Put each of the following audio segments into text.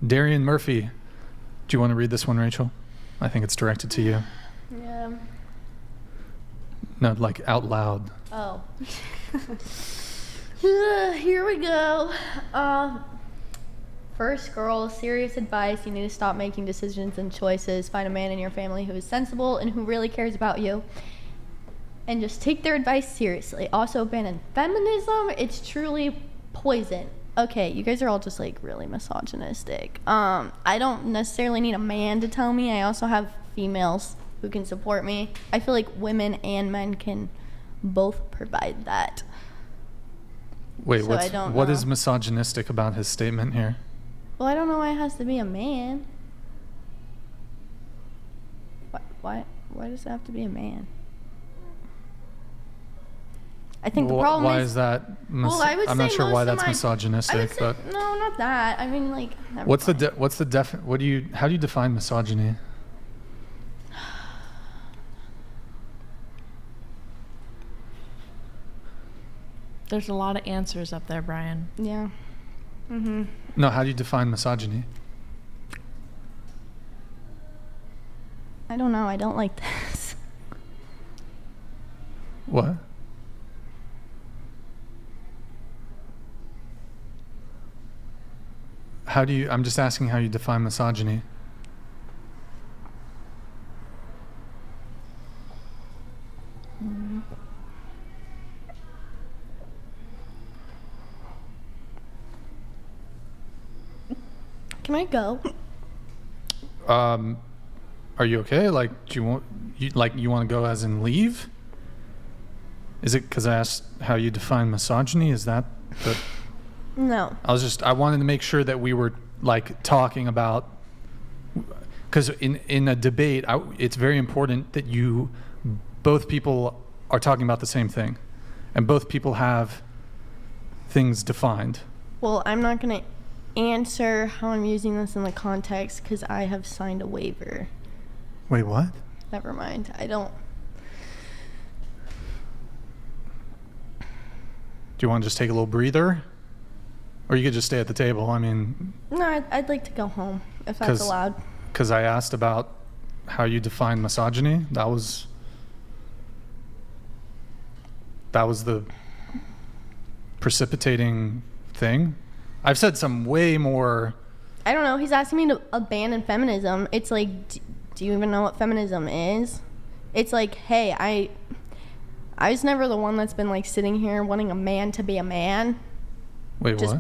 Darian Murphy. Do you want to read this one, Rachel? I think it's directed to you. Yeah. No, like out loud. Oh. Here we go. First girl, serious advice. You need to stop making decisions and choices. Find a man in your family who is sensible and who really cares about you. And just take their advice seriously. Also, abandon feminism. It's truly poison. Okay, you guys are all just like really misogynistic. I don't necessarily need a man to tell me. I also have females who can support me. I feel like women and men can both provide that. Wait, So what is misogynistic about his statement here? Well, I don't know why it has to be a man. Why does it have to be a man? I think the problem why is... is that? I would I'm say not sure why most of that's misogynistic, but no, not that. I mean, like... how do you define misogyny? There's a lot of answers up there, Brian. Yeah. Mm-hmm. No, how do you define misogyny? I don't know. I don't like this. What? I'm just asking how you define misogyny. Can I go? Are you okay? Like, do you want to go as in leave? Is it because I asked how you define misogyny? Is that the... No. I wanted to make sure that we were like talking about, because in a debate, it's very important that both people are talking about the same thing, and both people have things defined. Well, I'm not going to answer how I'm using this in the context because I have signed a waiver. Wait, what? Never mind. I don't. Do you want to just take a little breather? Or you could just stay at the table. I mean... No, I'd like to go home, if that's allowed. Because I asked about how you define misogyny. That was the precipitating thing. I've said some way more... I don't know. He's asking me to abandon feminism. It's like, do you even know what feminism is? It's like, hey, I was never the one that's been like sitting here wanting a man to be a man. Wait, what?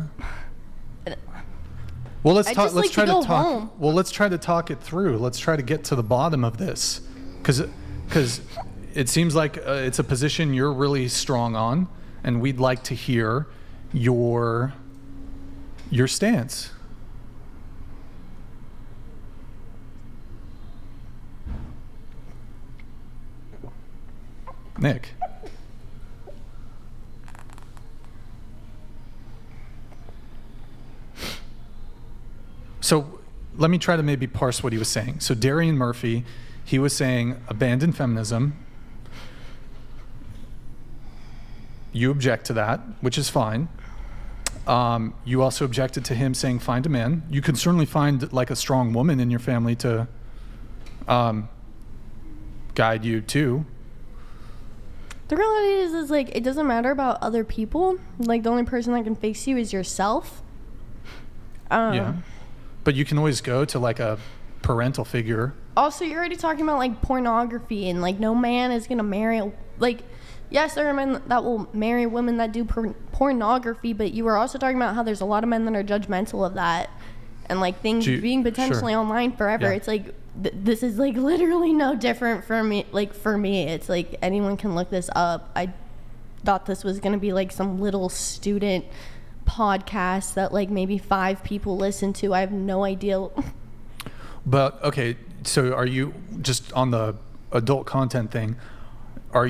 Well, let's try to talk. Home. Well, let's try to talk it through. Let's try to get to the bottom of this, because it seems like it's a position you're really strong on, and we'd like to hear your stance. Nick. So let me try to maybe parse what he was saying. So Darian Murphy, he was saying abandon feminism. You object to that, which is fine. You also objected to him saying find a man. You can certainly find like a strong woman in your family to guide you too. The reality is like, it doesn't matter about other people. Like, the only person that can fix you is yourself. Yeah. But you can always go to like a parental figure. Also, you're already talking about like pornography, and like no man is gonna marry yes, there are men that will marry women that do pornography, but you were also talking about how there's a lot of men that are judgmental of that, and like things being potentially online forever. Yeah. It's like this is like literally no different for me. Like for me, it's like anyone can look this up. I thought this was gonna be like some little student podcast that like maybe 5 people listen to. I have no idea. But okay, so are you just on the adult content thing? Do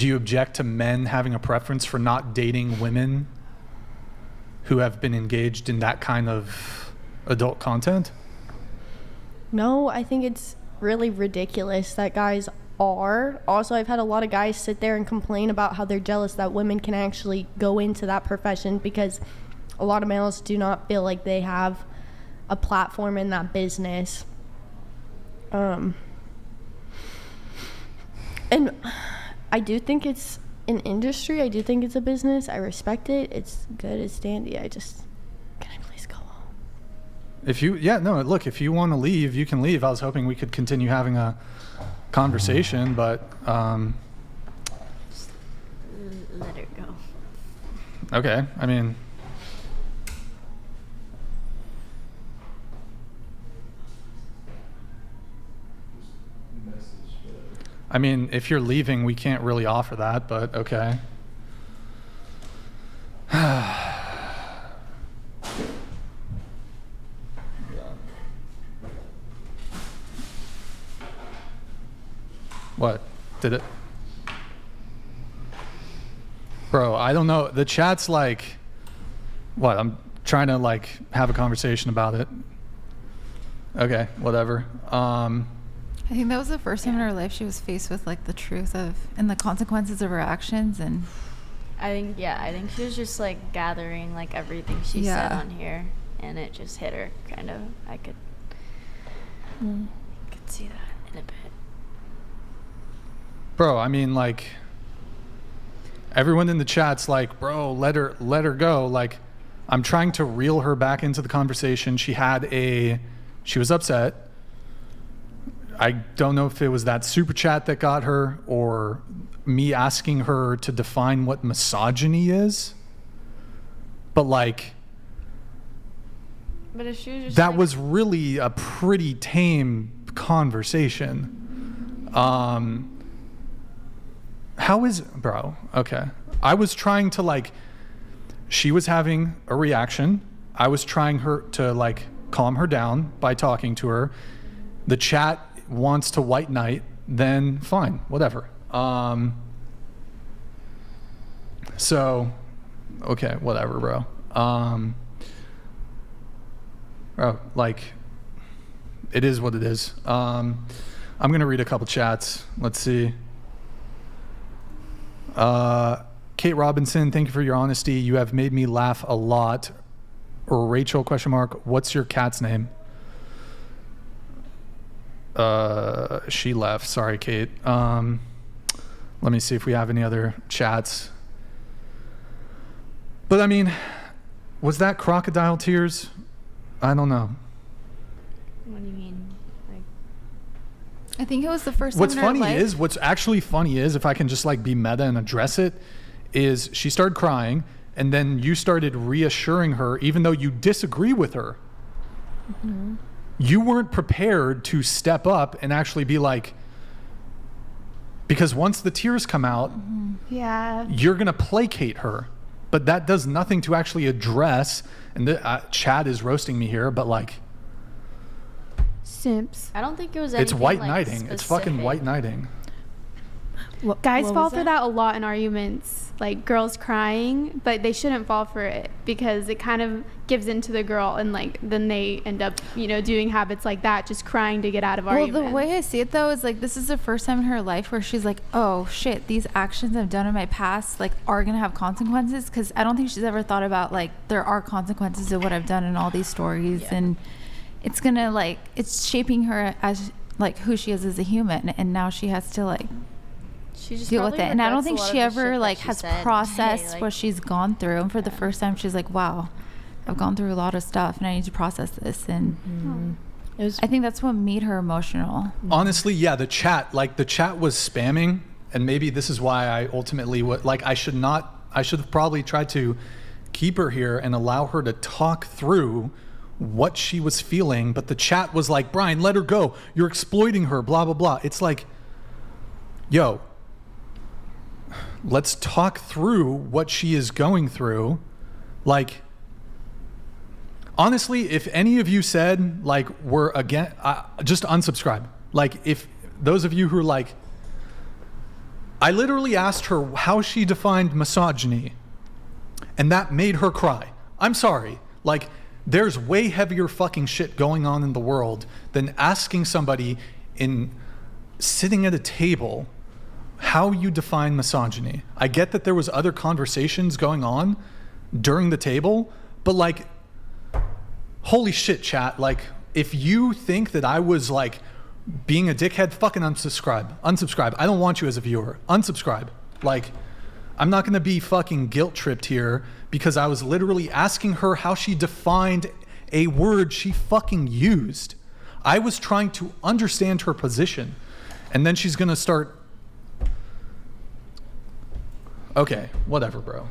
you object to men having a preference for not dating women who have been engaged in that kind of adult content? No, I think it's really ridiculous that guys are. Also, I've had a lot of guys sit there and complain about how they're jealous that women can actually go into that profession, because a lot of males do not feel like they have a platform in that business. And I do think it's an industry. I do think it's a business. I respect it. It's good. It's dandy. Can I please go home? If you want to leave, you can leave. I was hoping we could continue having a conversation, but Let her go. okay. I mean, if you're leaving, we can't really offer that, but okay. What? Did it? Bro, I don't know. The chat's like, what? I'm trying to like have a conversation about it. Okay, whatever. I think that was the first time in her life she was faced with like the truth of and the consequences of her actions, and I think she was just like gathering like everything she said on here, and it just hit her kind of. I could see that in a bit. Bro, I mean, like, everyone in the chat's like, bro, let her go. Like, I'm trying to reel her back into the conversation. She was upset. I don't know if it was that super chat that got her or me asking her to define what misogyny is. But like, But if she was just that like, was really a pretty tame conversation. How is, bro? Okay. I was trying to like, she was having a reaction. I was trying to like calm her down by talking to her. The chat wants to white knight, then fine, whatever. So, okay, whatever, bro. Bro, like, it is what it is. I'm gonna read a couple chats. Let's see. Kate Robinson, thank you for your honesty. You have made me laugh a lot. Or Rachel, ? What's your cat's name? She left. Sorry, Kate. Let me see if we have any other chats. But I mean, was that crocodile tears? I don't know. What do you mean? Like, I think it was the first time in her life. What's actually funny is, if I can just like be meta and address it, is she started crying and then you started reassuring her even though you disagree with her. Mm-hmm. You weren't prepared to step up and actually be like, because once the tears come out, you're going to placate her. But that does nothing to actually address, and Chad is roasting me here, but like, simps. I don't think it was anything it's white like knighting. It's fucking white knighting. Guys what fall was for that a lot in arguments, like girls crying, but they shouldn't fall for it because it kind of gives into the girl, and like then they end up, doing habits like that, just crying to get out of arguments. Well, the way I see it though is like this is the first time in her life where she's like, oh shit, these actions I've done in my past like are gonna have consequences, because I don't think she's ever thought about like there are consequences of what I've done in all these stories, and it's gonna like it's shaping her as like who she is as a human, and now she has to like she just deal with it. And I don't think regrets a she lot of the ever shit like that she has said. processed Hey, like, what she's gone through, and for the first time she's like, wow, I've gone through a lot of stuff and I need to process this. And I think that's what made her emotional. Honestly, yeah, the chat was spamming, and maybe this is why I ultimately I should have probably tried to keep her here and allow her to talk through what she was feeling, but the chat was like, Brian, let her go. You're exploiting her, blah, blah, blah. It's like, yo, let's talk through what she is going through. Like, honestly, if any of you said, like, we're again, just unsubscribe. Like, if those of you who are like, I literally asked her how she defined misogyny, and that made her cry. I'm sorry. Like, there's way heavier fucking shit going on in the world than asking somebody sitting at a table how you define misogyny. I get that there was other conversations going on during the table, But like, holy shit, chat. Like, if you think that I was like being a dickhead, fucking unsubscribe. I don't want you as a viewer. Unsubscribe. Like, I'm not gonna be fucking guilt tripped here because I was literally asking her how she defined a word she fucking used. I was trying to understand her position. And then she's gonna start. Okay, whatever, bro.